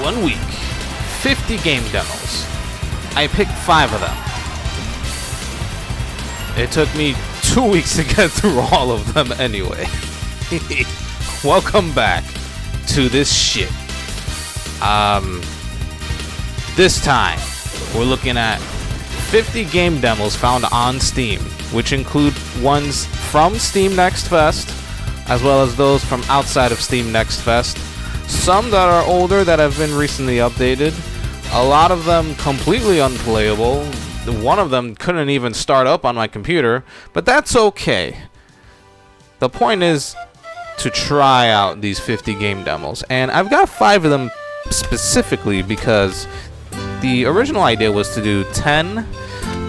1 week, 50 game demos. I picked 5 of them. It took me 2 weeks to get through all of them anyway. Welcome back to this shit. This time, we're looking at 50 game demos found on Steam, which include ones from Steam Next Fest, as well as those from outside of Steam Next Fest. Some that are older that have been recently updated. A lot of them completely unplayable. One of them couldn't even start up on my computer, but that's okay. The point is to try out these 50 game demos, and I've got 5 of them specifically because the original idea was to do 10,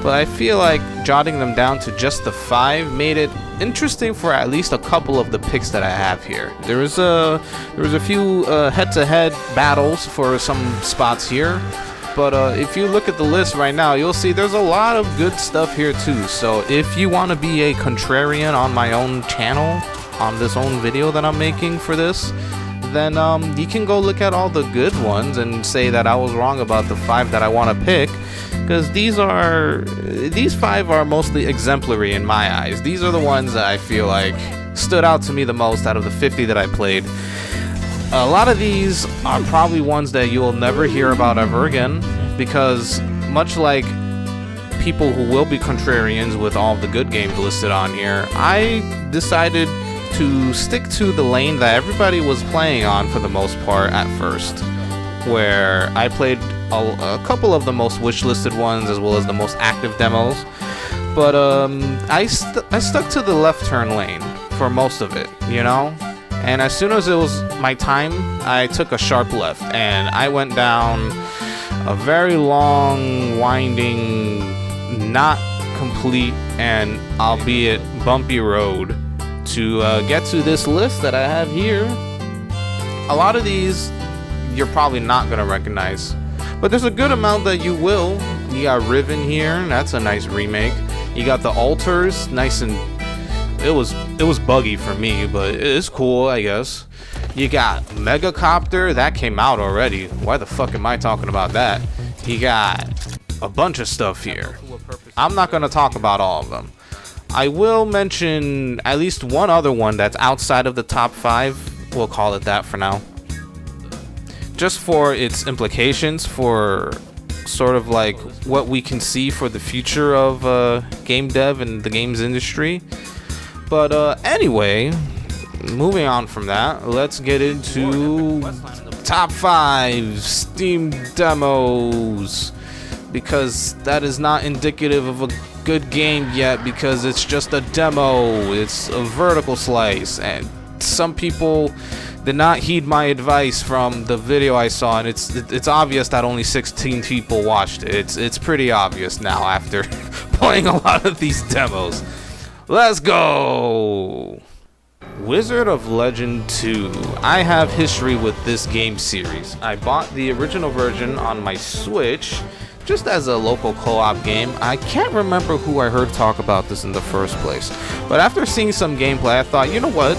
but I feel like jotting them down to just the 5 made it interesting for at least a couple of the picks that I have here. There was a few head-to-head battles for some spots here, but if you look at the list right now, you'll see there's a lot of good stuff here too. So if you want to be a contrarian on my own channel, on this own video that I'm making for this, then you can go look at all the good ones and say that I was wrong about the 5 that I want to pick, because these 5 are mostly exemplary in my eyes. These are the ones that I feel like stood out to me the most out of the 50 that I played. A lot of these are probably ones that you'll never hear about ever again, because much like people who will be contrarians with all the good games listed on here, I decided to stick to the lane that everybody was playing on for the most part at first, where I played a couple of the most wish-listed ones as well as the most active demos, but I stuck to the left turn lane for most of it, you know? And as soon as it was my time, I took a sharp left, and I went down a very long, winding, not complete, and albeit bumpy road to get to this list that I have here. A lot of these you're probably not going to recognize, but there's a good amount that you will. You got Riven here, that's a nice remake. You got the Altars, nice, and it was buggy for me, but it's cool, I guess. You got Megacopter, that came out already. Why the fuck am I talking about that? You got a bunch of stuff here. I'm not going to talk about all of them. I will mention at least one other one that's outside of the top 5. We'll call it that for now. Just for its implications for sort of like what we can see for the future of game dev and the games industry. But anyway, moving on from that, let's get into top 5 Steam demos, because that is not indicative of a good game yet, because it's just a demo. It's a vertical slice, and some people did not heed my advice from the video I saw, and it's obvious that only 16 people watched it. It's pretty obvious now after playing a lot of these demos. Let's go! Wizard of Legend 2. I have history with this game series. I bought the original version on my Switch just as a local co-op game. I can't remember who I heard talk about this in the first place, but after seeing some gameplay, I thought, you know what?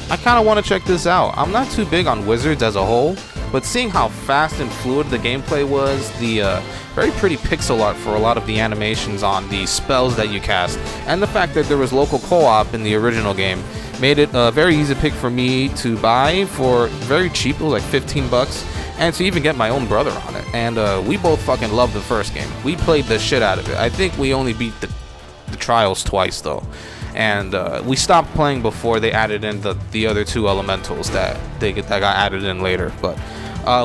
I kind of want to check this out. I'm not too big on Wizards as a whole, but seeing how fast and fluid the gameplay was, the very pretty pixel art for a lot of the animations on the spells that you cast, and the fact that there was local co-op in the original game made it a very easy pick for me to buy for very cheap. It was like 15 bucks, and to even get my own brother on it. And we both fucking loved the first game. We played the shit out of it. I think we only beat the trials twice though, and we stopped playing before they added in the other 2 elementals that got added in later. But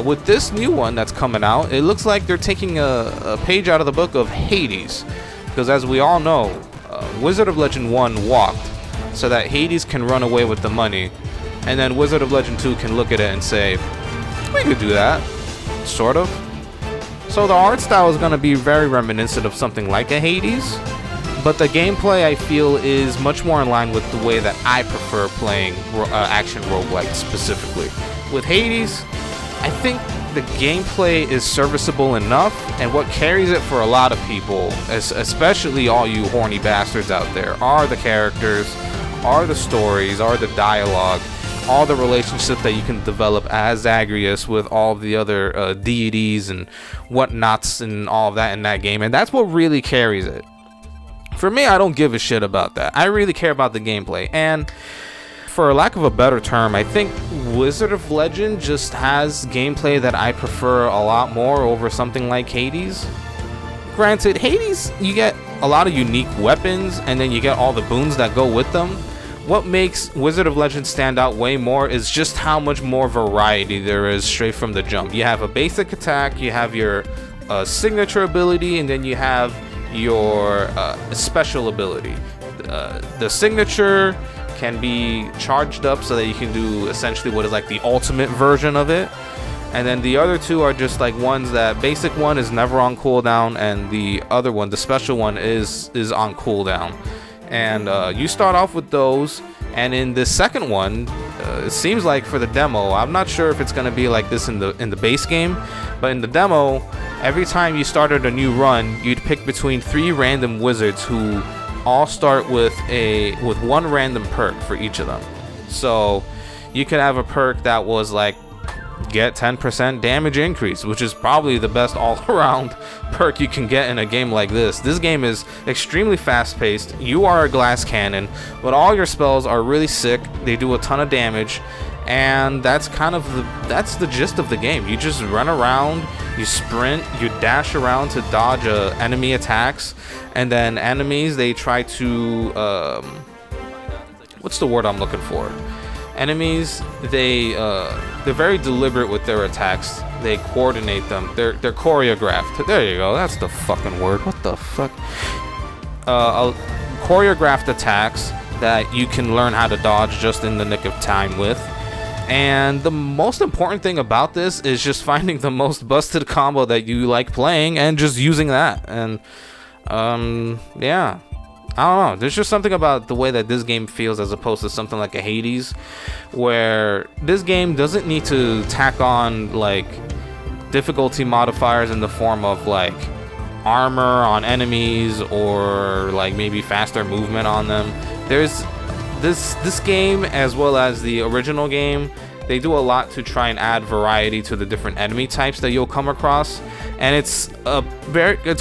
with this new one that's coming out, it looks like they're taking a page out of the book of Hades, because as we all know, Wizard of Legend 1 walked so that Hades can run away with the money, and then Wizard of Legend 2 can look at it and say, we could do that, sort of. So the art style is going to be very reminiscent of something like a Hades, but the gameplay I feel is much more in line with the way that I prefer playing action roguelites specifically. With Hades, I think the gameplay is serviceable enough, and what carries it for a lot of people, especially all you horny bastards out there, are the characters, are the stories, are the dialogue. all the relationships that you can develop as Zagreus with all the other deities and whatnots and all of that in that game, and that's what really carries it. For me, I don't give a shit about that. I really care about the gameplay, and for lack of a better term, I think Wizard of Legend just has gameplay that I prefer a lot more over something like Hades. Granted, Hades, you get a lot of unique weapons, and then you get all the boons that go with them. What makes Wizard of Legend stand out way more is just how much more variety there is straight from the jump. You have a basic attack, you have your signature ability, and then you have your special ability. The signature can be charged up so that you can do essentially what is like the ultimate version of it, and then the other two are just like ones that basic one is never on cooldown, and the other one, the special one, is on cooldown. And you start off with those, and in the second one, it seems like for the demo, I'm not sure if it's going to be like this in the base game, but in the demo, every time you started a new run, you'd pick between 3 random wizards who all start with one random perk for each of them. So you could have a perk that was like get 10% damage increase, which is probably the best all-around perk you can get in a game like this. This game is extremely fast-paced. You are a glass cannon, but all your spells are really sick. They do a ton of damage, and that's kind of the gist of the game. You just run around, you sprint, you dash around to dodge enemy attacks, and then enemies, they try to what's the word I'm looking for? Enemies, they're very deliberate with their attacks. They coordinate them. They're choreographed. There you go. That's the fucking word. What the fuck? Choreographed attacks that you can learn how to dodge just in the nick of time with. And the most important thing about this is just finding the most busted combo that you like playing and just using that. And yeah, I don't know, there's just something about the way that this game feels as opposed to something like a Hades, where this game doesn't need to tack on like difficulty modifiers in the form of like armor on enemies or like maybe faster movement on them. There's this game, as well as the original game, they do a lot to try and add variety to the different enemy types that you'll come across, and it's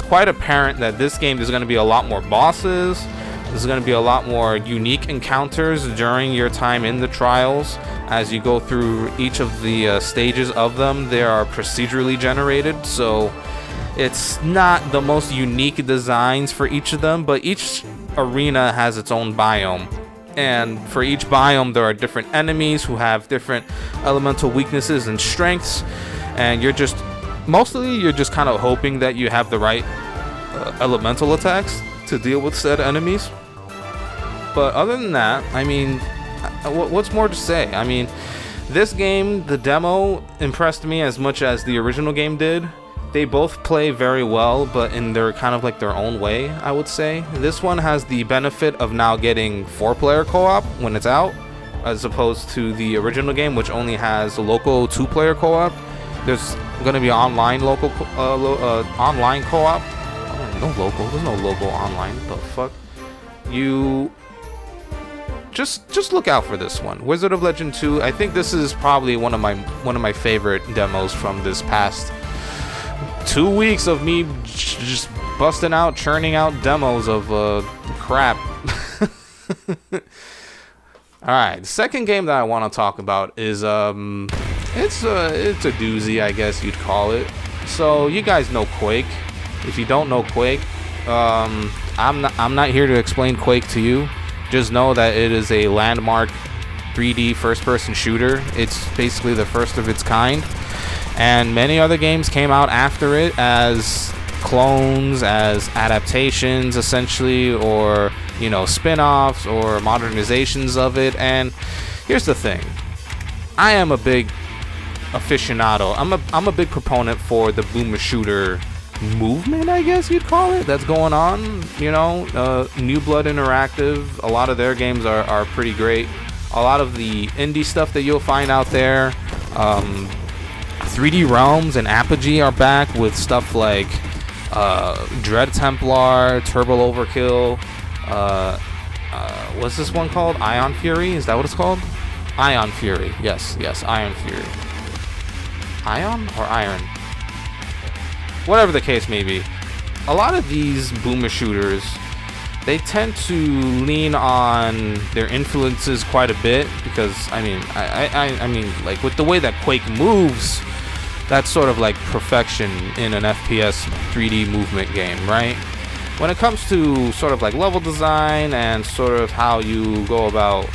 quite apparent that this game is going to be a lot more bosses. There's going to be a lot more unique encounters during your time in the trials. As you go through each of the stages of them, they are procedurally generated, so it's not the most unique designs for each of them, but each arena has its own biome. And for each biome, there are different enemies who have different elemental weaknesses and strengths. And you're just kind of hoping that you have the right elemental attacks to deal with said enemies. But other than that, I mean, what's more to say? I mean, this game, the demo impressed me as much as the original game did. They both play very well, but in their kind of like their own way, I would say. This one has the benefit of now getting 4-player co-op when it's out, as opposed to the original game, which only has local 2-player co-op. There's gonna be online local online co-op. No local. There's no local online. What the fuck? You just look out for this one, Wizard of Legend 2. I think this is probably one of my favorite demos from this past 2 weeks of me just busting out, churning out demos of crap. Alright, the second game that I want to talk about is it's a doozy, I guess you'd call it. So you guys know Quake. If you don't know Quake, I'm not here to explain Quake to you. Just know that it is a landmark 3D first-person shooter. It's basically the first of its kind. And many other games came out after it as clones, as adaptations, essentially, or, you know, spin-offs or modernizations of it. And here's the thing. I am a big aficionado. I'm a big proponent for the boomer shooter movement, I guess you'd call it, that's going on. You know, New Blood Interactive, a lot of their games are pretty great. A lot of the indie stuff that you'll find out there, 3D Realms and Apogee are back with stuff like Dread Templar, Turbo Overkill, what's this one called? Ion Fury? Is that what it's called? Ion Fury. Yes, Ion Fury. Ion or Iron? Whatever the case may be. A lot of these boomer shooters, they tend to lean on their influences quite a bit because, I mean, like with the way that Quake moves, that's sort of like perfection in an FPS 3D movement game, right? When it comes to sort of like level design and sort of how you go about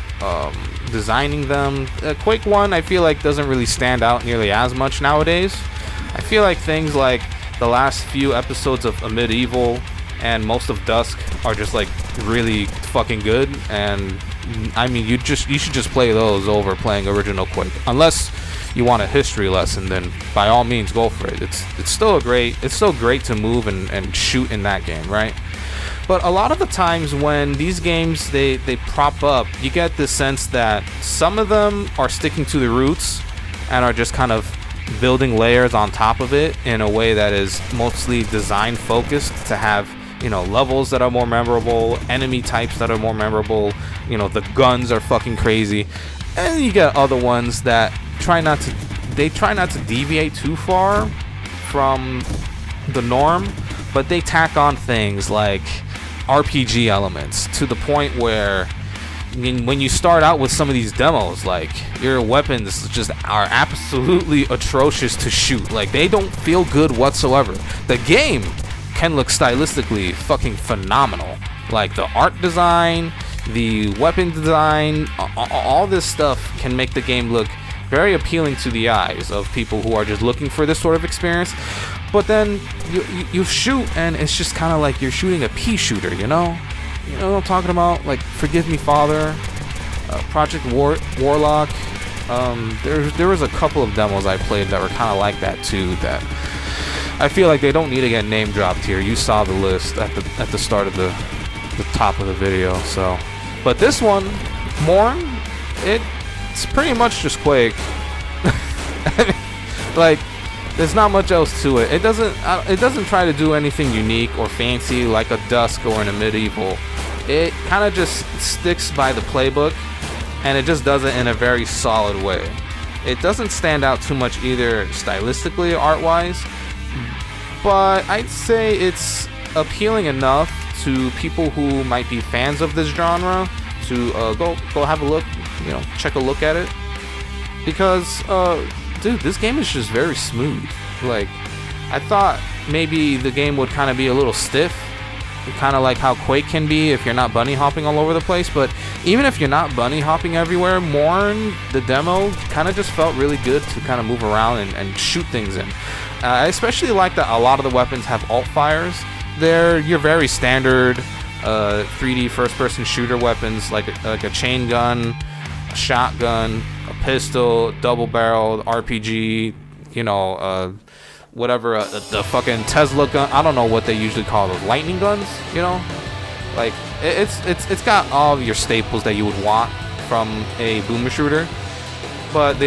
designing them, Quake 1 I feel like doesn't really stand out nearly as much nowadays. I feel like things like the last few episodes of Medieval and most of Dusk are just like really fucking good, and I mean you should just play those over playing original Quake. Unless you want a history lesson, then by all means go for it. It's still great to move and shoot in that game, right? But a lot of the times when these games they prop up, you get the sense that some of them are sticking to the roots and are just kind of building layers on top of it in a way that is mostly design focused to have, you know, levels that are more memorable, enemy types that are more memorable, you know, the guns are fucking crazy. And you get other ones that try not to deviate too far from the norm, but they tack on things like RPG elements to the point where when you start out with some of these demos, like your weapons just are absolutely atrocious to shoot. Like they don't feel good whatsoever. The game can look stylistically fucking phenomenal. Like the art design, the weapon design, all this stuff can make the game look very appealing to the eyes of people who are just looking for this sort of experience. But then you shoot and it's just kind of like you're shooting a pea shooter, you know? You know what I'm talking about? Like Forgive Me Father, Project Warlock. There was a couple of demos I played that were kind of like that too, that I feel like they don't need to get name dropped here. You saw the list at the start of the top of the video. So, but this one, Morn, it's pretty much just Quake. Like, there's not much else to it. It doesn't try to do anything unique or fancy like a Dusk or in a Medieval. It kind of just sticks by the playbook, and it just does it in a very solid way. It doesn't stand out too much either stylistically or art-wise, but I'd say it's appealing enough to people who might be fans of this genre to go have a look, you know, check a look at it, because dude, this game is just very smooth. Like, I thought maybe the game would kind of be a little stiff, kind of like how Quake can be if you're not bunny hopping all over the place. But even if you're not bunny hopping everywhere, Morn, the demo, kind of just felt really good to kind of move around and shoot things in. I especially like that a lot of the weapons have alt fires. They're your very standard 3D first-person shooter weapons, like a chain gun, a shotgun, a pistol, double-barreled RPG, you know, whatever, the fucking Tesla gun. I don't know what they usually call those, lightning guns, you know? Like, it's got all of your staples that you would want from a boomer shooter, but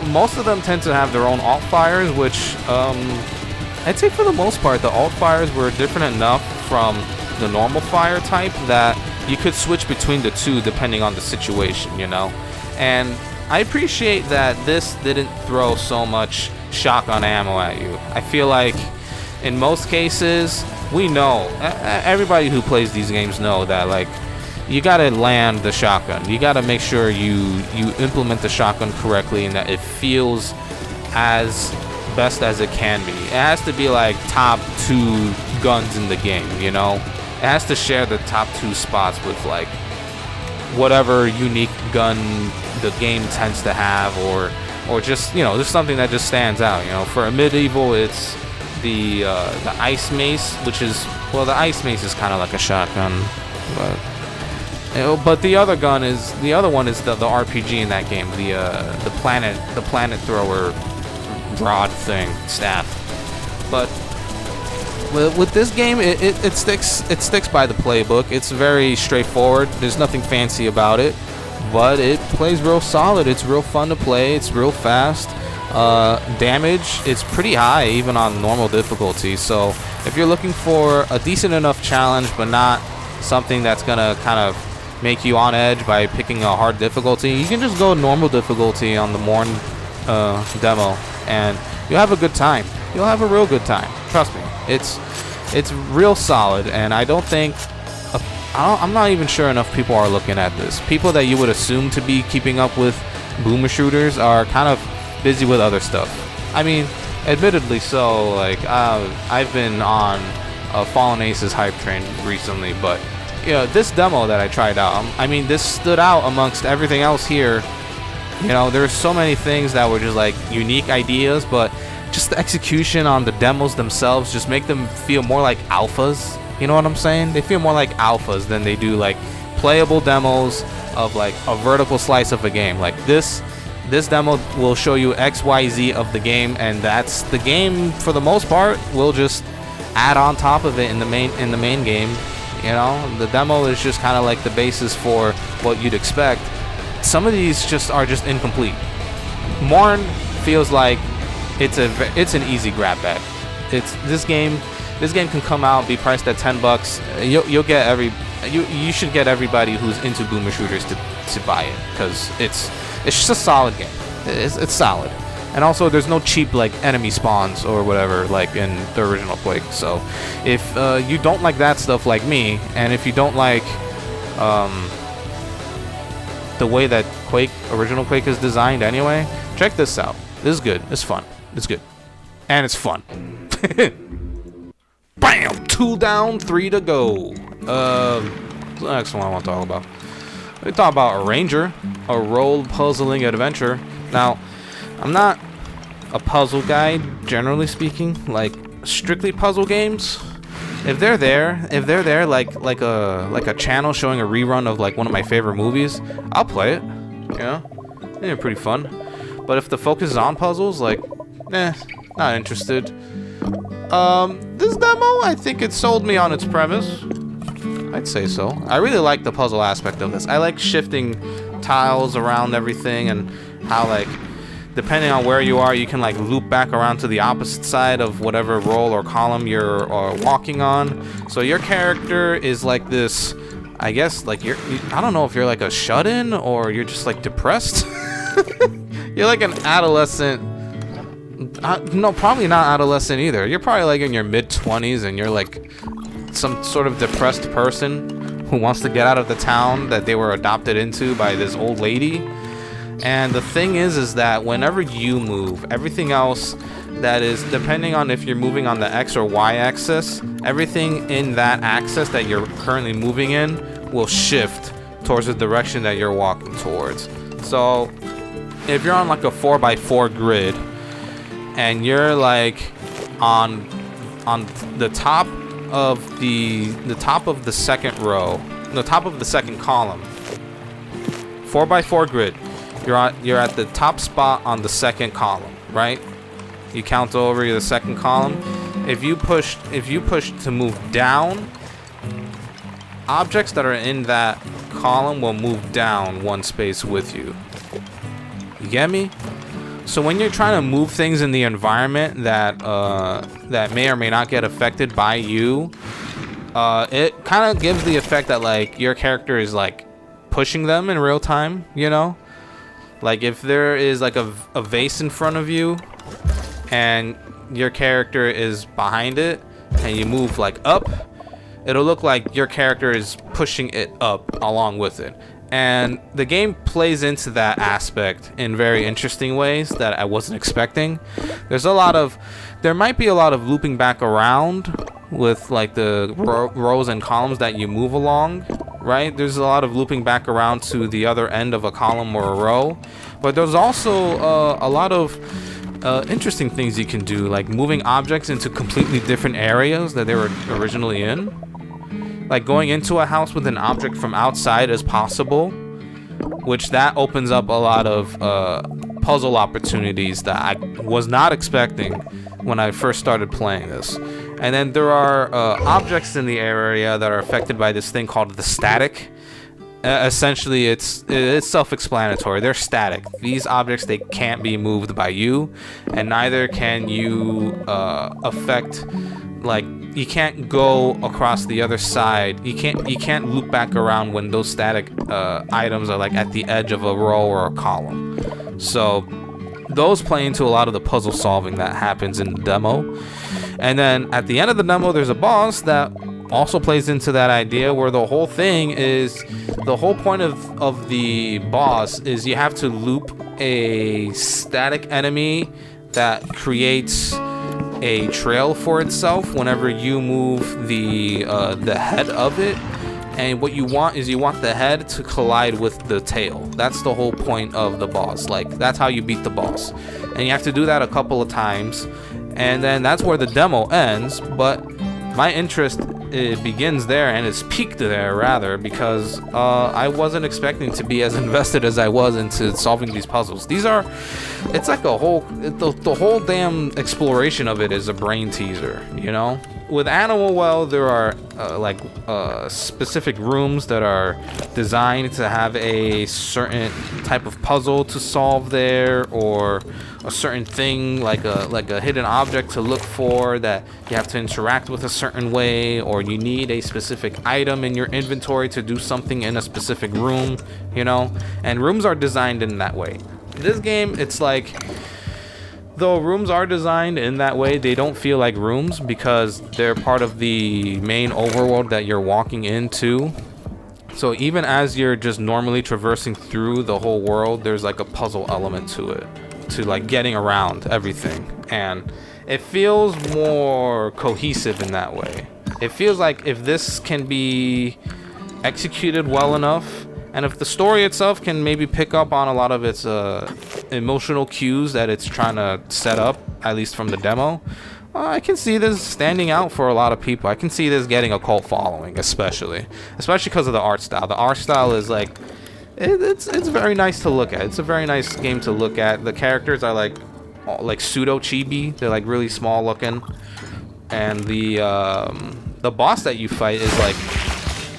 most of them tend to have their own alt fires, which I'd say for the most part the alt fires were different enough from the normal fire type that you could switch between the two depending on the situation, you know? And I appreciate that this didn't throw so much shotgun ammo at you. I feel like in most cases, we know, everybody who plays these games know that, like, you gotta land the shotgun. You gotta make sure you implement the shotgun correctly and that it feels as best as it can be. It has to be like top 2 guns in the game, you know? It has to share the top 2 spots with like whatever unique gun the game tends to have, or just, you know, just something that just stands out. You know, for a Medieval, it's the ice mace, which is, well, the ice mace is kind of like a shotgun, but the other one is the RPG in that game, the planet thrower rod thing, staff. But with this game, it sticks by the playbook. It's very straightforward. There's nothing fancy about it, but it plays real solid. It's real fun to play. It's real fast. Damage is pretty high even on normal difficulty. So if you're looking for a decent enough challenge, but not something that's gonna kind of make you on edge by picking a hard difficulty, you can just go normal difficulty on the Morn demo, and you'll have a good time. You'll have a real good time. Trust me. It's real solid, and I don't think I'm not even sure enough people are looking at this. People that you would assume to be keeping up with boomer shooters are kind of busy with other stuff. I mean, admittedly so. Like I've been on a Fallen Aces hype train recently, but you know, this demo that I tried out, I mean, this stood out amongst everything else here. You know, there's so many things that were just like unique ideas, but just the execution on the demos themselves just make them feel more like alphas. You know what I'm saying? They feel more like alphas than they do like playable demos of like a vertical slice of a game. Like this demo will show you XYZ of the game, and that's the game for the most part. We'll just add on top of it in the main game. You know, the demo is just kind of like the basis for what you'd expect. Some of these are just incomplete. Morn feels like it's an easy grab bag. This game can come out, be priced at $10. You should get everybody who's into boomer shooters to buy it, because it's just a solid game. It's solid. And also, there's no cheap like enemy spawns or whatever like in the original Quake. So if you don't like that stuff like me, and if you don't like the way that original Quake is designed anyway, check this out. This is good. It's fun. It's good. And it's fun. Bam! 2 down, 3 to go. The next one I want to talk about. We talk about a Ranger, a role puzzling adventure. Now, I'm not a puzzle guy, generally speaking. Like strictly puzzle games, if they're there like a channel showing a rerun of like one of my favorite movies, I'll play it. You know, they're pretty fun. But if the focus is on puzzles, like, not interested. This demo, I think it sold me on its premise. I'd say so. I really like the puzzle aspect of this. I like shifting tiles around everything, and how like depending on where you are, you can like loop back around to the opposite side of whatever roll or column you're walking on. So your character is like this, I guess, like I don't know if you're like a shut-in or you're just like depressed. You're like an adolescent. No, probably not adolescent either. You're probably like in your mid-20s, and you're like some sort of depressed person who wants to get out of the town that they were adopted into by this old lady. And the thing is that whenever you move, everything else that is, depending on if you're moving on the X or Y axis, everything in that axis that you're currently moving in will shift towards the direction that you're walking towards. So if you're on like a 4x4 grid, and you're like on the top of the second row, the top of the second column, 4x4 grid, you're at the top spot on the second column, right? You count over the second column. If you push to move down, objects that are in that column will move down one space with you. You get me? So when you're trying to move things in the environment that may or may not get affected by you, it kind of gives the effect that like your character is like pushing them in real time, you know? Like if there is like a vase in front of you and your character is behind it and you move like up, it'll look like your character is pushing it up along with it. And the game plays into that aspect in very interesting ways that I wasn't expecting. There might be a lot of looping back around with like the rows and columns that you move along, right? There's a lot of looping back around to the other end of a column or a row. But there's also a lot of interesting things you can do, like moving objects into completely different areas that they were originally in. Like going into a house with an object from outside as possible, which that opens up a lot of puzzle opportunities that I was not expecting when I first started playing this. And then there are objects in the area that are affected by this thing called the static. Essentially, it's self-explanatory. They're static. These objects, they can't be moved by you, and neither can you affect like you can't go across the other side. You can't loop back around when those static items are like at the edge of a row or a column. So those play into a lot of the puzzle solving that happens in the demo. And then at the end of the demo, there's a boss that also plays into that idea, where the whole point of the boss is you have to loop a static enemy that creates a trail for itself whenever you move the head of it. And what you want is the head to collide with the tail. That's the whole point of the boss. Like, that's how you beat the boss. And you have to do that a couple of times. And then that's where the demo ends. But my interest, it begins there, and it's peaked there rather, because I wasn't expecting to be as invested as I was into solving these puzzles. It's like the whole damn exploration of it is a brain teaser, you know? With Animal Well, there are specific rooms that are designed to have a certain type of puzzle to solve there, or a certain thing like a hidden object to look for that you have to interact with a certain way, or you need a specific item in your inventory to do something in a specific room, you know? And rooms are designed in that way. This game, it's like, though rooms are designed in that way, they don't feel like rooms because they're part of the main overworld that you're walking into. So even as you're just normally traversing through the whole world, there's like a puzzle element to it, to like getting around everything. And it feels more cohesive in that way. It feels like if this can be executed well enough, and if the story itself can maybe pick up on a lot of its emotional cues that it's trying to set up, at least from the demo, I can see this standing out for a lot of people. I can see this getting a cult following, especially because of the art style. The art style is like, it's very nice to look at. It's a very nice game to look at. The characters are like pseudo chibi. They're like really small looking, and the boss that you fight is like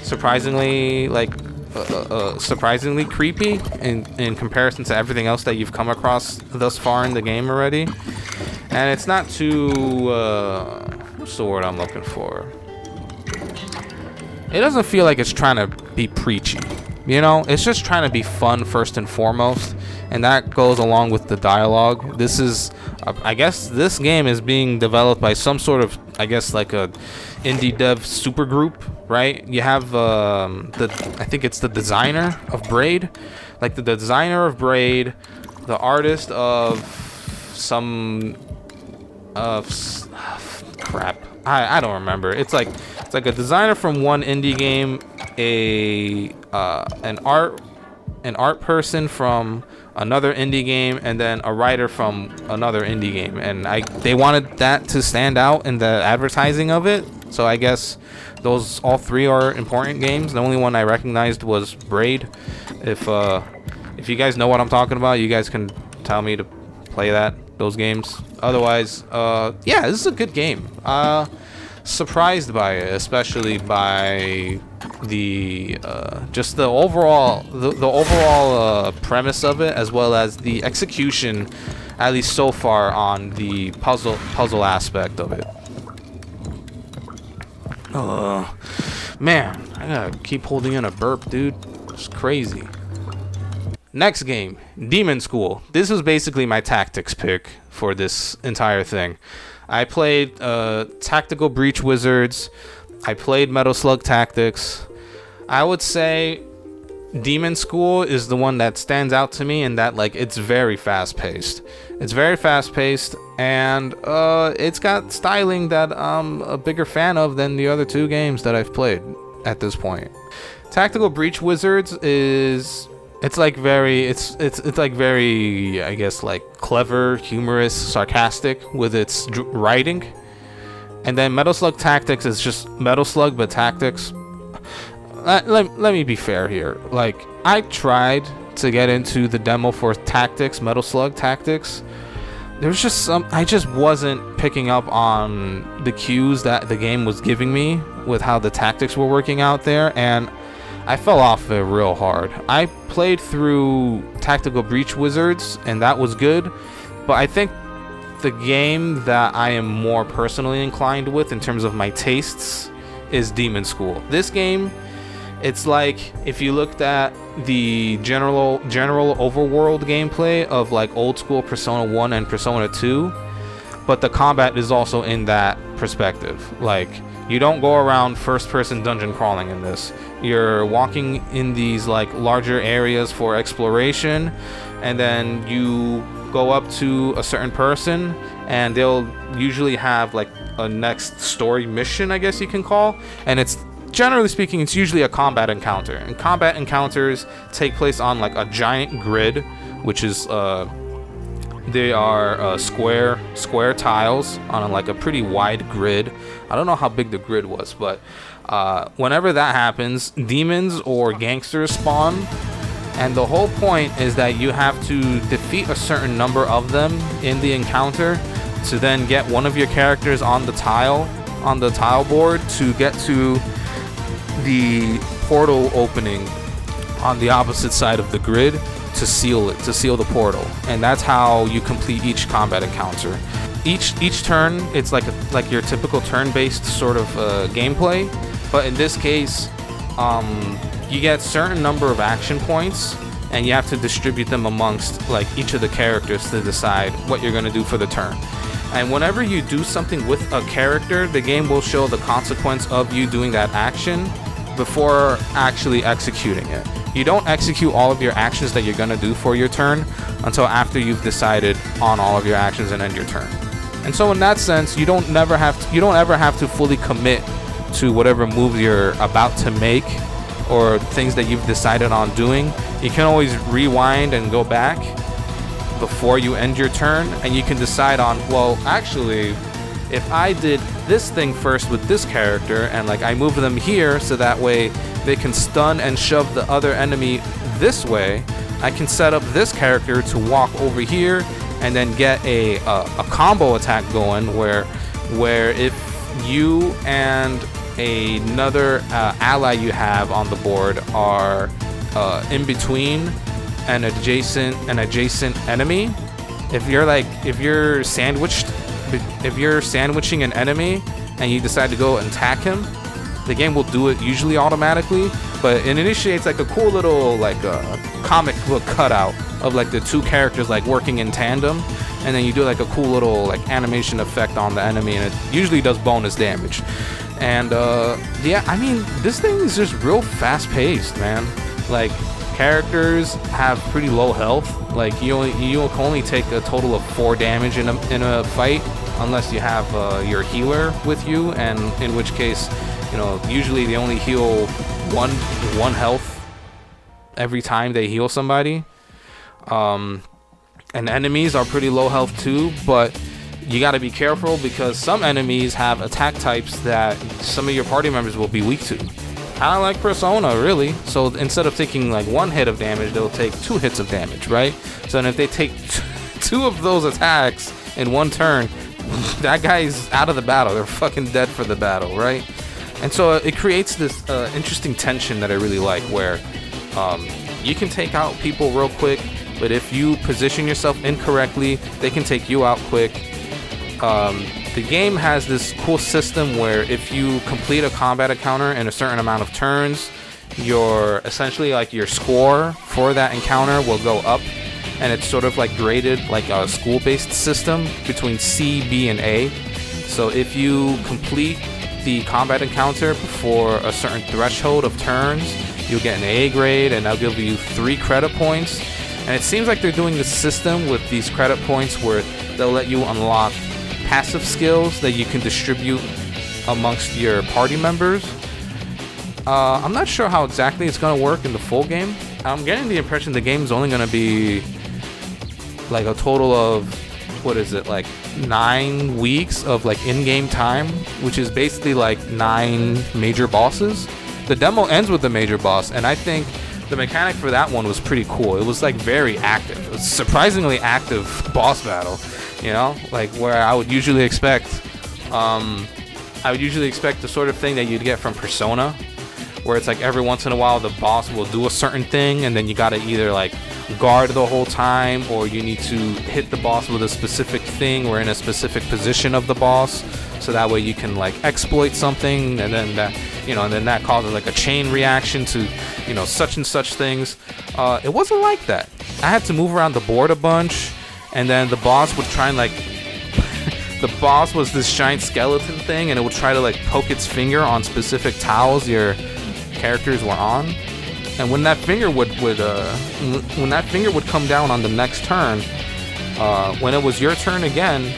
surprisingly creepy in comparison to everything else that you've come across thus far in the game already. And it's not too what's the word I'm looking for? It doesn't feel like it's trying to be preachy, you know? It's just trying to be fun first and foremost, and that goes along with the dialogue. This is I guess this game is being developed by some sort of, I guess, like a indie dev super group, right? You have I think it's the designer of Braid, like the designer of Braid, the artist of some crap. I don't remember. It's like a designer from one indie game, an art person from another indie game, and then a writer from another indie game. And they wanted that to stand out in the advertising of it. So I guess those all three are important games. The only one I recognized was Braid. If you guys know what I'm talking about, you guys can tell me to play those games. Otherwise, yeah, this is a good game. Surprised by it, especially by the just the overall premise of it, as well as the execution, at least so far, on the puzzle aspect of it. Man, I gotta keep holding in a burp, dude. It's crazy. Next game, Demon School. This was basically my tactics pick for this entire thing. I played Tactical Breach Wizards. I played Metal Slug Tactics. I would say Demon School is the one that stands out to me in that, like, it's very fast-paced. It's very fast-paced, and it's got styling that I'm a bigger fan of than the other two games that I've played at this point. Tactical Breach Wizards is... It's like very, I guess, like clever, humorous, sarcastic with its writing. And then Metal Slug Tactics is just Metal Slug, but Tactics. Let me be fair here. Like, I tried to get into the demo for Tactics, Metal Slug Tactics. There's just I just wasn't picking up on the cues that the game was giving me with how the tactics were working out there, and I fell off it real hard. I played through Tactical Breach Wizards, and that was good, but I think the game that I am more personally inclined with in terms of my tastes is Demon School. This game, it's like if you looked at the general overworld gameplay of like old school Persona 1 and Persona 2, but the combat is also in that perspective. Like, you don't go around first person dungeon crawling in this. You're walking in these like larger areas for exploration, and then you go up to a certain person and they'll usually have like a next story mission, I guess you can call, and it's generally speaking, it's usually a combat encounter. And combat encounters take place on like a giant grid, which is they are square tiles on like a pretty wide grid. I don't know how big the grid was, but whenever that happens, demons or gangsters spawn, and the whole point is that you have to defeat a certain number of them in the encounter to then get one of your characters on the tile board to get to the portal opening on the opposite side of the grid to seal the portal. And that's how you complete each combat encounter. Each turn, it's like your typical turn-based sort of gameplay, but in this case, you get certain number of action points, and you have to distribute them amongst like each of the characters to decide what you're going to do for the turn. And whenever you do something with a character, the game will show the consequence of you doing that action before actually executing it. You don't execute all of your actions that you're going to do for your turn until after you've decided on all of your actions and end your turn. And so in that sense, you don't ever have to fully commit to whatever move you're about to make or things that you've decided on doing. You can always rewind and go back before you end your turn, and you can decide on, well, actually, if I did this thing first with this character and like I move them here so that way they can stun and shove the other enemy this way, I can set up this character to walk over here and then get a combo attack going where if you and another ally you have on the board are in between an adjacent enemy, if you're sandwiching an enemy and you decide to go and attack him, the game will do it usually automatically, but it initiates like a cool little like comic book cutout of like the two characters like working in tandem, and then you do like a cool little like animation effect on the enemy, and it usually does bonus damage. And yeah, I mean, this thing is just real fast paced, man. Like, characters have pretty low health. Like, you can only take a total of 4 damage in a fight unless you have your healer with you, and in which case, you know, usually they only heal one health every time they heal somebody. And enemies are pretty low health too, but you got to be careful because some enemies have attack types that some of your party members will be weak to. Kind of like Persona, really. So instead of taking like 1 hit of damage, they'll take 2 hits of damage, right? So then if they take 2 of those attacks in 1 turn, that guy's out of the battle. They're fucking dead for the battle, right? And so it creates this interesting tension that I really like, where you can take out people real quick, but if you position yourself incorrectly, they can take you out quick. The game has this cool system where if you complete a combat encounter in a certain amount of turns, your score for that encounter will go up, and it's sort of like graded like a school-based system between C, B, and A. So if you complete the combat encounter before a certain threshold of turns, you'll get an A grade, and that'll give you 3 credit points. And it seems like they're doing this system with these credit points where they'll let you unlock passive skills that you can distribute amongst your party members. I'm not sure how exactly it's going to work in the full game. I'm getting the impression the game's only going to be like a total of, what is it, like 9 weeks of like in-game time, which is basically like 9 major bosses. The demo ends with the major boss, and I think the mechanic for that one was pretty cool. It was like very active. It was a surprisingly active boss battle, you know, like where I would usually expect the sort of thing that you'd get from Persona, where it's like every once in a while the boss will do a certain thing, and then you gotta either like guard the whole time, or you need to hit the boss with a specific thing or in a specific position of the boss, so that way you can like exploit something, and then that, you know, and then that causes like a chain reaction to, you know, such and such things. It wasn't like that. I had to move around the board a bunch, and then the boss would try and like the boss was this giant skeleton thing, and it would try to like poke its finger on specific tiles your characters were on. And when that finger would come down on the next turn, when it was your turn again,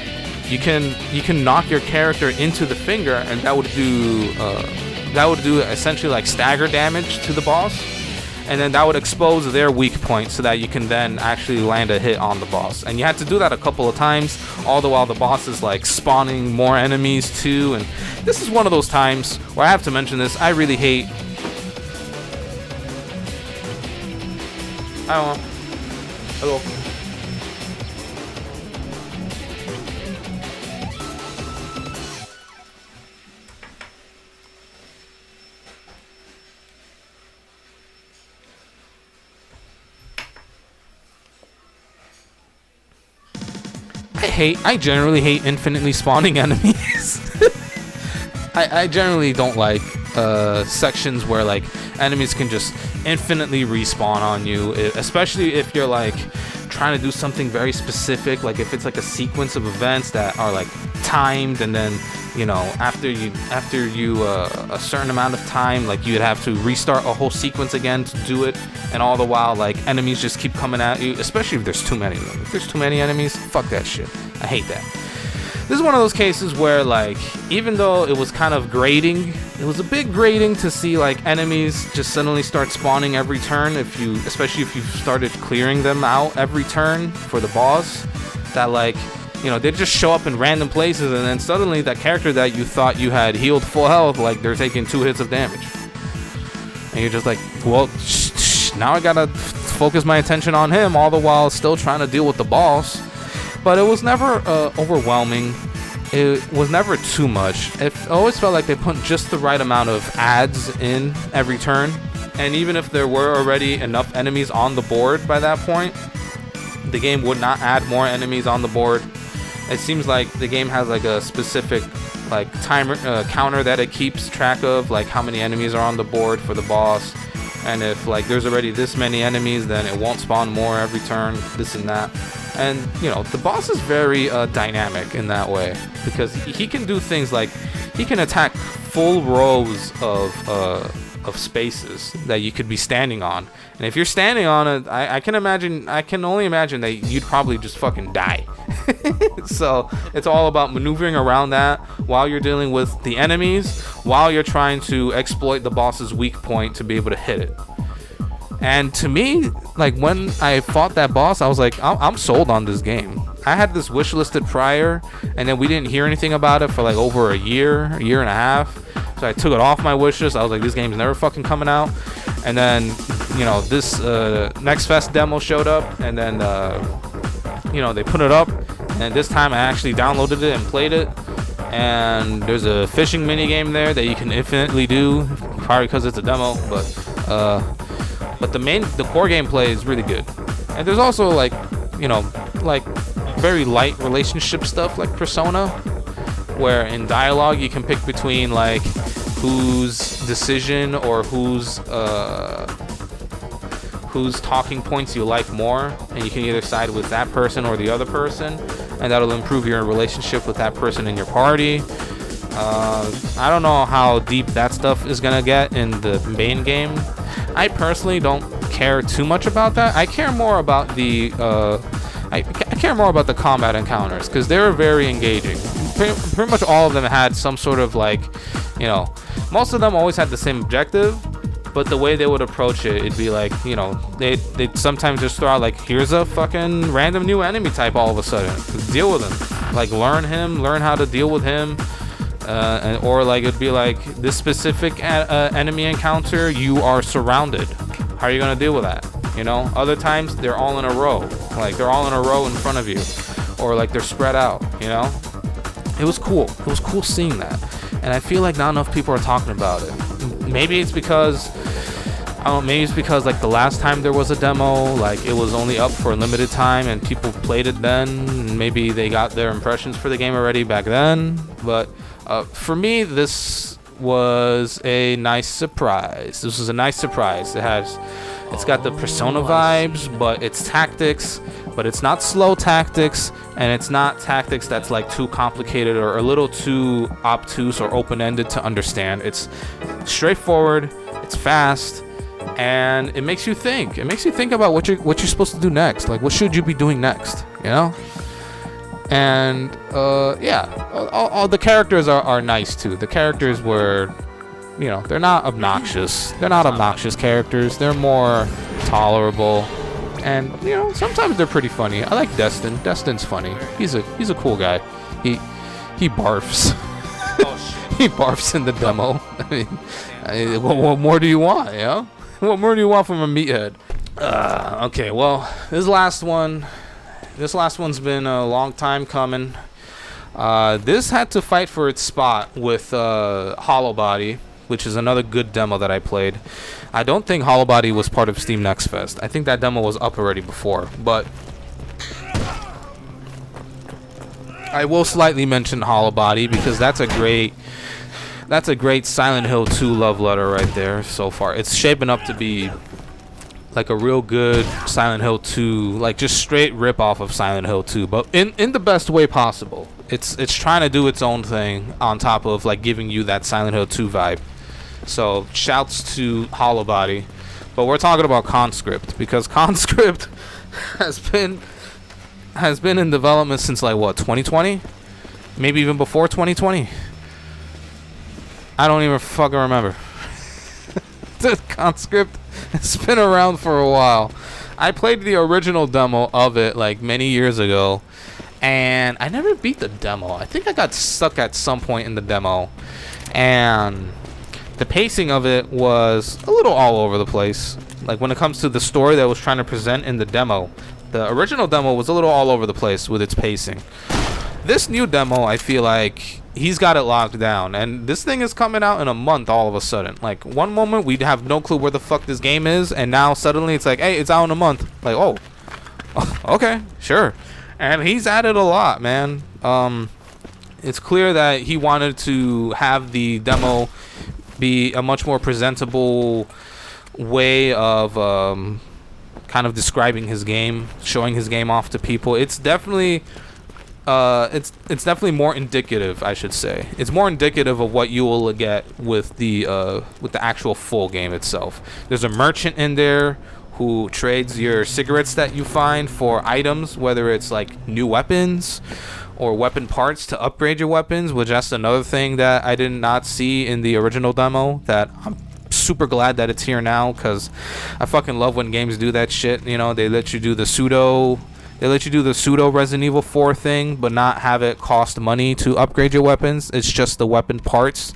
you can knock your character into the finger, and that would do essentially like stagger damage to the boss, and then that would expose their weak point so that you can then actually land a hit on the boss. And you had to do that a couple of times, all the while the boss is like spawning more enemies too. And this is one of those times where I have to mention this. I really hate. I don't know. Hello. I generally hate infinitely spawning enemies. I generally don't like sections where like enemies can just infinitely respawn on you, especially if you're like trying to do something very specific, like if it's like a sequence of events that are like timed, and then, you know, after you a certain amount of time, like you'd have to restart a whole sequence again to do it, and all the while like enemies just keep coming at you, especially if there's too many of them. If there's too many enemies, fuck that shit. I hate that. This is one of those cases where, like, even though it was kind of grating, it was a bit grating to see like enemies just suddenly start spawning every turn, especially if you started clearing them out every turn for the boss. That, like, you know, they just show up in random places, and then suddenly that character that you thought you had healed full health, like, they're taking 2 hits of damage. And you're just like, well, now I gotta focus my attention on him, all the while still trying to deal with the boss. But it was never overwhelming. It was never too much. It always felt like they put just the right amount of adds in every turn. And even if there were already enough enemies on the board by that point, the game would not add more enemies on the board. It seems like the game has like a specific like timer counter that it keeps track of, like how many enemies are on the board for the boss. And if like there's already this many enemies, then it won't spawn more every turn, this and that. And, you know, the boss is very dynamic in that way, because he can do things like he can attack full rows of spaces that you could be standing on. And if you're standing on it, I can only imagine that you'd probably just fucking die. So it's all about maneuvering around that while you're dealing with the enemies, while you're trying to exploit the boss's weak point to be able to hit it. And to me, like, when I fought that boss, I was like, I'm sold on this game. I had this wish listed prior, and then we didn't hear anything about it for like over a year and a half. So I took it off my wish list. I was like, this game's never fucking coming out. And then, you know, this Next Fest demo showed up, and then, you know, they put it up. And this time I actually downloaded it and played it. And there's a fishing mini game there that you can infinitely do, probably because it's a demo, but the core gameplay is really good. And there's also, like, you know, like very light relationship stuff like Persona, where in dialogue you can pick between like whose decision or whose talking points you like more, and you can either side with that person or the other person, and that'll improve your relationship with that person in your party. I don't know how deep that stuff is gonna get in the main game. I personally don't care too much about that. I care more about the I care more about the combat encounters, because they were very engaging. Pretty much all of them had some sort of, like, you know, most of them always had the same objective, but the way they would approach it, it'd be like, you know, they'd sometimes just throw out like, here's a fucking random new enemy type all of a sudden, deal with him, like learn how to deal with him. Or like it'd be like, this specific enemy encounter, you are surrounded, how are you gonna deal with that? You know, other times they're all in a row, like they're all in a row in front of you, or like they're spread out. You know, it was cool seeing that, and I feel like not enough people are talking about it. maybe it's because like the last time there was a demo, like it was only up for a limited time and people played it then, and maybe they got their impressions for the game already back then. But for me, this was a nice surprise. This was a nice surprise. It's got the Persona vibes, but it's tactics, but it's not slow tactics, and it's not tactics that's like too complicated or a little too obtuse or open-ended to understand. It's straightforward, it's fast, and it makes you think. It makes you think about what you're supposed to do next. Like, what should you be doing next? You know? And all the characters are nice too. The characters were, you know, they're not obnoxious. They're not obnoxious characters. They're more tolerable, and you know, sometimes they're pretty funny. I like Destin. Destin's funny. He's a cool guy. He barfs. Oh shit. He barfs in the demo. I mean, what more do you want? You know? What more do you want from a meathead? Okay, well, this last one's been a long time coming. This had to fight for its spot with Hollow Body, which is another good demo that I played. I don't think Hollow Body was part of Steam Next Fest. I think that demo was up already before, but I will slightly mention Hollow Body because that's a great Silent Hill 2 love letter right there so far. It's shaping up to be like a real good Silent Hill 2, like just straight rip off of Silent Hill 2, but in the best way possible. It's trying to do its own thing on top of like giving you that Silent Hill 2 vibe. So shouts to Hollow Body. But we're talking about Conscript because Conscript has been in development since like what, 2020? Maybe even before 2020. I don't even fucking remember. The Conscript has been around for a while. I played the original demo of it like many years ago, and I never beat the demo. I think I got stuck at some point in the demo, and the pacing of it was a little all over the place. Like when it comes to the story that was trying to present in the demo, the original demo was a little all over the place with its pacing. This new demo, I feel like he's got it locked down, and this thing is coming out in a month all of a sudden. Like one moment we'd have no clue where the fuck this game is, and now suddenly it's like, hey, it's out in a month. Like, oh okay, sure. And he's added a lot, man. It's clear that he wanted to have the demo be a much more presentable way of kind of describing his game, showing his game off to people. It's definitely more indicative, I should say. It's more indicative of what you will get with the actual full game itself. There's a merchant in there who trades your cigarettes that you find for items, whether it's like new weapons or weapon parts to upgrade your weapons, which that's another thing that I did not see in the original demo that I'm super glad that it's here now, because I fucking love when games do that shit. You know, they let you do the pseudo Resident Evil 4 thing, but not have it cost money to upgrade your weapons. It's just the weapon parts,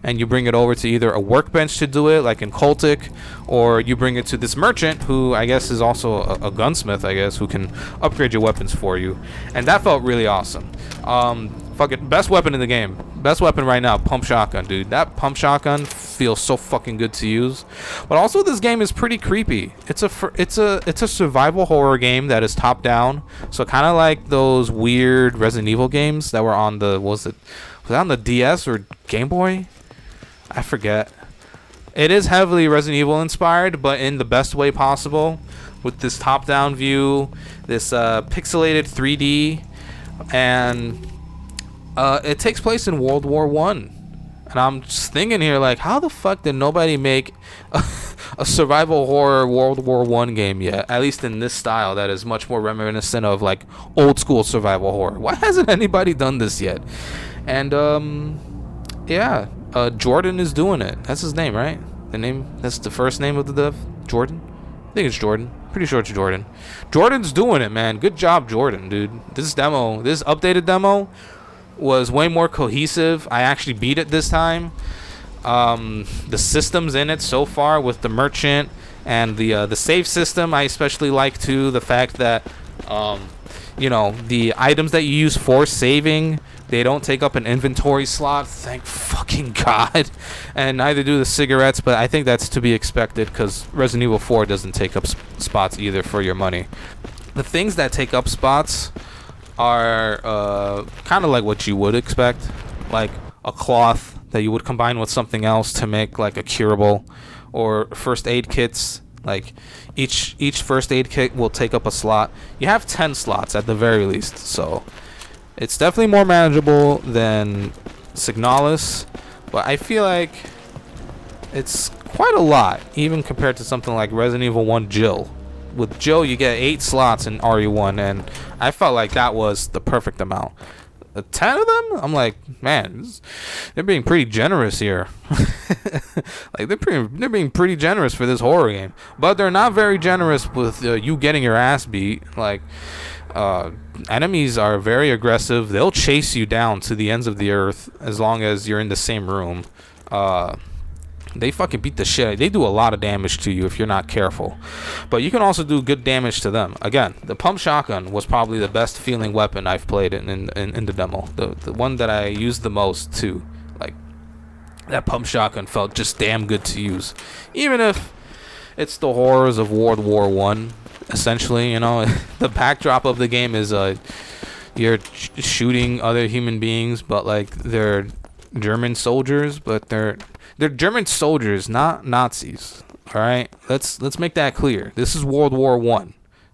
and you bring it over to either a workbench to do it, like in Cultic, or you bring it to this merchant, who I guess is also a gunsmith, I guess, who can upgrade your weapons for you. And that felt really awesome. Fucking best weapon in the game. Best weapon right now, pump shotgun, dude. That pump shotgun feels so fucking good to use. But also, this game is pretty creepy. It's a survival horror game that is top down. So kind of like those weird Resident Evil games that were on the was it on the DS or Game Boy? I forget. It is heavily Resident Evil inspired, but in the best way possible, with this top down view, this pixelated 3D, and it takes place in World War One. And I'm just thinking here, like, how the fuck did nobody make a survival horror World War One game yet? At least in this style that is much more reminiscent of like old school survival horror. Why hasn't anybody done this yet? And Jordan is doing it. That's his name, right? That's the first name of the dev? Jordan? I think it's Jordan. Pretty sure it's Jordan. Jordan's doing it, man. Good job, Jordan, dude. This updated demo was way more cohesive. I actually beat it this time. The systems in it so far with the merchant and the save system, I especially like too. The fact that the items that you use for saving, they don't take up an inventory slot, thank fucking God. And neither do the cigarettes, but I think that's to be expected because Resident Evil 4 doesn't take up spots either for your money. The things that take up spots are kind of like what you would expect, like a cloth that you would combine with something else to make like a curable, or first aid kits. Like each first aid kit will take up a slot. You have 10 slots at the very least, so it's definitely more manageable than Signalis, but I feel like it's quite a lot even compared to something like Resident Evil 1 Jill. With Jill, you get 8 slots in RE1, and I felt like that was the perfect amount. 10 of them? I'm like, man, they're being pretty generous here. Like they're being pretty generous for this horror game, but they're not very generous with you getting your ass beat. Like enemies are very aggressive. They'll chase you down to the ends of the earth as long as you're in the same room. They fucking beat the shit. They do a lot of damage to you if you're not careful. But you can also do good damage to them. Again, the pump shotgun was probably the best feeling weapon I've played in the demo. The one that I used the most too. Like, that pump shotgun felt just damn good to use. Even if it's the horrors of World War One, essentially, the backdrop of the game is you're shooting other human beings, but like they're German soldiers, but they're German soldiers, not Nazis. All right, let's make that clear. This is World War One.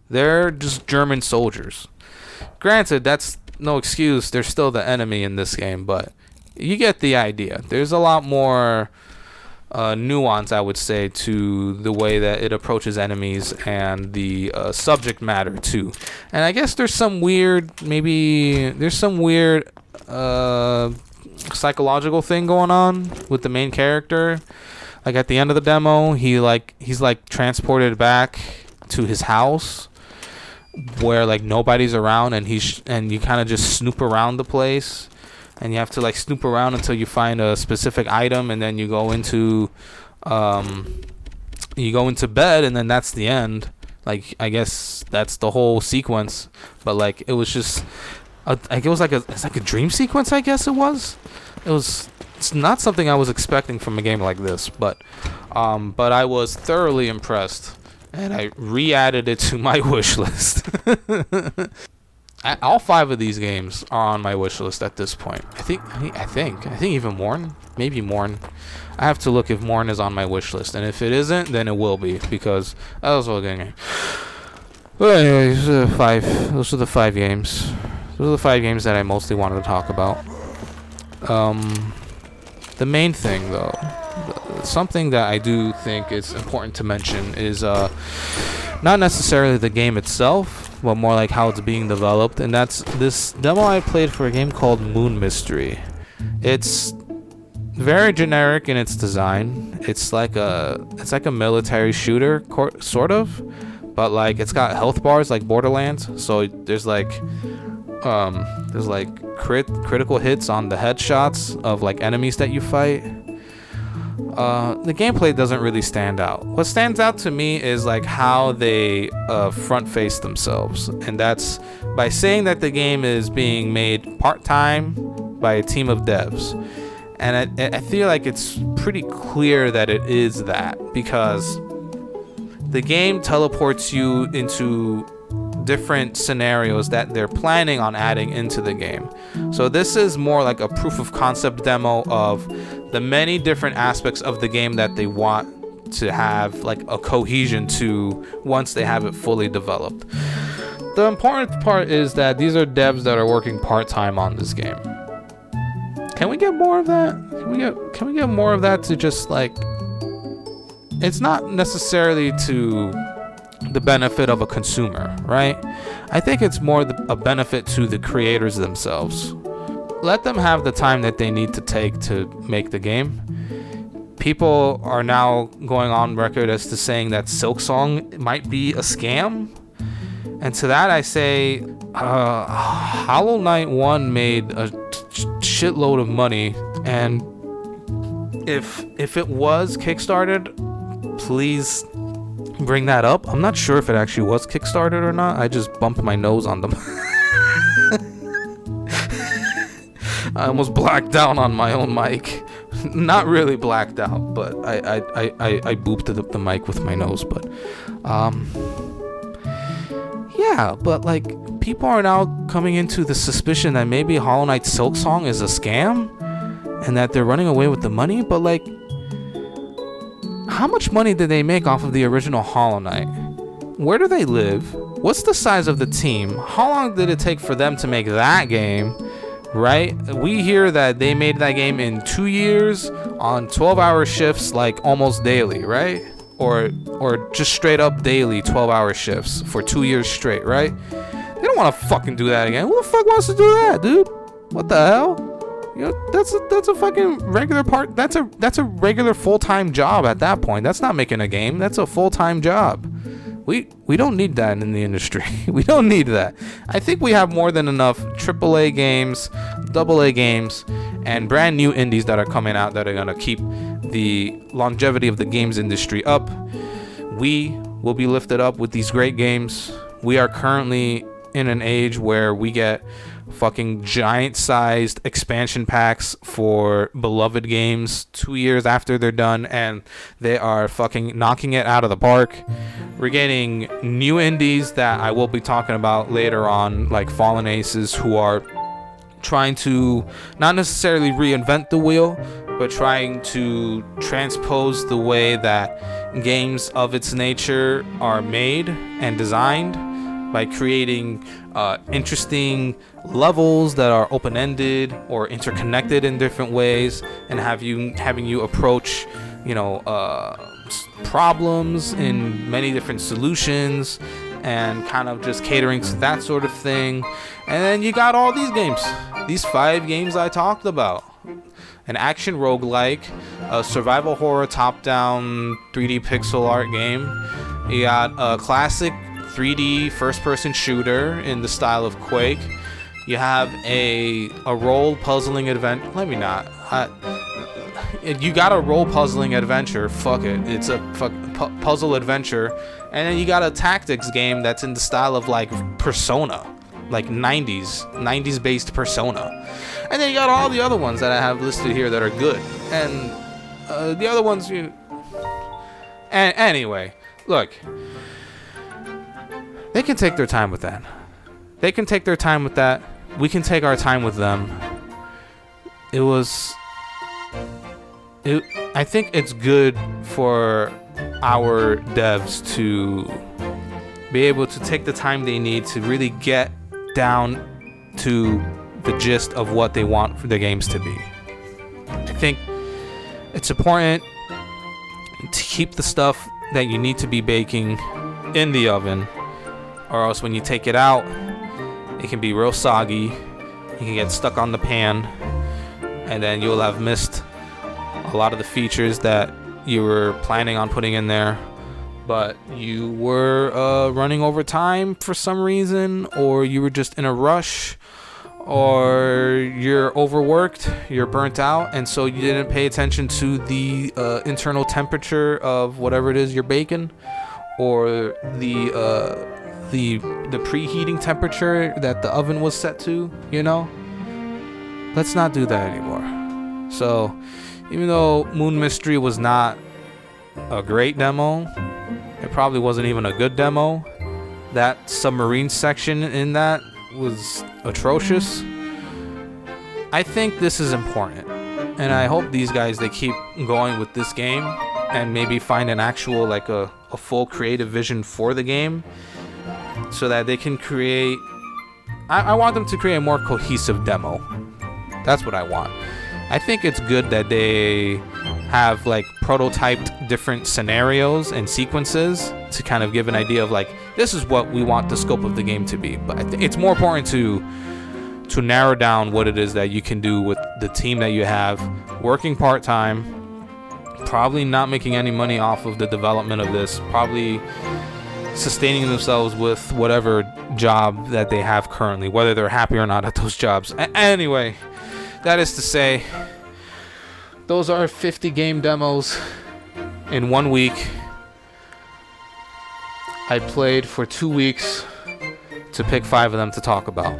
They're just German soldiers. Granted, that's no excuse. They're still the enemy in this game, but you get the idea. There's a lot more nuance, I would say, to the way that it approaches enemies and the subject matter too. And I guess there's some weird psychological thing going on with the main character. Like at the end of the demo, he's transported back to his house where like nobody's around, and you kind of just snoop around the place, and you have to like snoop around until you find a specific item, and then you go into bed, and then that's the end. Like, I guess that's the whole sequence, but like it was just it's like a dream sequence, I guess it was. It's not something I was expecting from a game like this, but I was thoroughly impressed, and I re-added it to my wish list. All 5 of these games are on my wish list at this point. I think even Morn, maybe Morn. I have to look if Morn is on my wish list, and if it isn't, then it will be, because that was all game. But anyways, those are the 5 games. Those are the 5 games that I mostly wanted to talk about. The main thing, though, something that I do think is important to mention is not necessarily the game itself, but more like how it's being developed, and that's this demo I played for a game called Moon Mystery. It's very generic in its design. It's like a military shooter, sort of, but like it's got health bars like Borderlands. So there's critical hits on the headshots of like enemies that you fight. The gameplay doesn't really stand out. What stands out to me is like how they front face themselves, and that's by saying that the game is being made part-time by a team of devs. And I feel like it's pretty clear that it is that, because the game teleports you into different scenarios that they're planning on adding into the game. So this is more like a proof of concept demo of the many different aspects of the game that they want to have like a cohesion to once they have it fully developed. The important part is that these are devs that are working part-time on this game. Can we get more of that? Can we get more of that to just like, it's not necessarily to the benefit of a consumer, right? I think it's more a benefit to the creators themselves. Let them have the time that they need to take to make the game. People are now going on record as to saying that Silksong might be a scam. And to that I say, Hollow Knight 1 made a shitload of money, and if it was kickstarted, please bring that up. I'm not sure if it actually was kickstarted or not. I just bumped my nose on them. I almost blacked out on my own mic. Not really blacked out, but I booped the mic with my nose. But yeah, but like people are now coming into the suspicion that maybe Hollow Knight Silksong is a scam and that they're running away with the money. But like, how much money did they make off of the original Hollow Knight? Where do they live? What's the size of the team? How long did it take for them to make that game? Right? We hear that they made that game in 2 years on 12-hour shifts, like almost daily, right? Or just straight up daily 12-hour shifts for 2 years straight, right? They don't want to fucking do that again. Who the fuck wants to do that, dude? What the hell? You know, that's a fucking regular part. That's a regular full-time job at that point. That's not making a game. That's a full-time job. We don't need that in the industry. We don't need that. I think we have more than enough AAA games, AA games, and brand new indies that are coming out that are going to keep the longevity of the games industry up. We will be lifted up with these great games. We are currently in an age where we get fucking giant-sized expansion packs for beloved games 2 years after they're done, and they are fucking knocking it out of the park. We're getting new indies that I will be talking about later on, like Fallen Aces, who are trying to not necessarily reinvent the wheel, but trying to transpose the way that games of its nature are made and designed by creating interesting levels that are open-ended or interconnected in different ways, and having you approach, problems in many different solutions, and kind of just catering to that sort of thing. And then you got all these games, these 5 games I talked about. An action roguelike, a survival horror top-down 3D pixel art game. You got a classic 3D first-person shooter in the style of Quake. You have a role puzzling adventure. You got a role puzzling adventure. Fuck it. It's a puzzle adventure. And then you got a tactics game that's in the style of like Persona, like 90s based Persona. And then you got all the other ones that I have listed here that are good. And the other ones, anyway, look. They can take their time with that. We can take our time with them. I think it's good for our devs to be able to take the time they need to really get down to the gist of what they want for the games to be. I think it's important to keep the stuff that you need to be baking in the oven, or else when you take it out, it can be real soggy. You can get stuck on the pan, and then you'll have missed a lot of the features that you were planning on putting in there, but you were running over time for some reason, or you were just in a rush, or you're overworked, you're burnt out, and so you didn't pay attention to the internal temperature of whatever it is you're baking, or the preheating temperature that the oven was set to, Let's not do that anymore. So, even though Moon Mystery was not a great demo, it probably wasn't even a good demo. That submarine section in that was atrocious. I think this is important, and I hope these guys, they keep going with this game and maybe find an actual, like a full creative vision for the game, so that they can create... I want them to create a more cohesive demo. That's what I want. I think it's good that they have like prototyped different scenarios and sequences to kind of give an idea of like, this is what we want the scope of the game to be. But I think it's more important to narrow down what it is that you can do with the team that you have, working part-time, probably not making any money off of the development of this, probably sustaining themselves with whatever job that they have currently, whether they're happy or not at those jobs. Anyway, that is to say, those are 50 game demos in 1 week. I played for 2 weeks to pick 5 of them to talk about.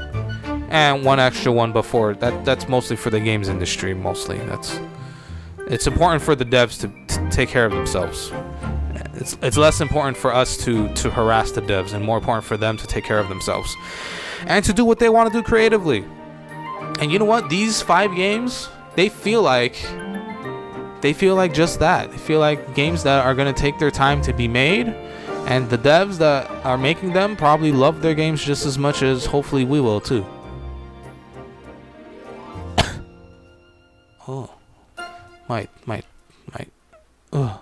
and one extra one before. That's mostly for the games industry. Mostly, it's important for the devs to take care of themselves. It's less important for us to harass the devs, and more important for them to take care of themselves and to do what they want to do creatively. And you know what? These 5 games, they feel like just that. They feel like games that are going to take their time to be made, and the devs that are making them probably love their games just as much as hopefully we will too. Oh, might. Ugh.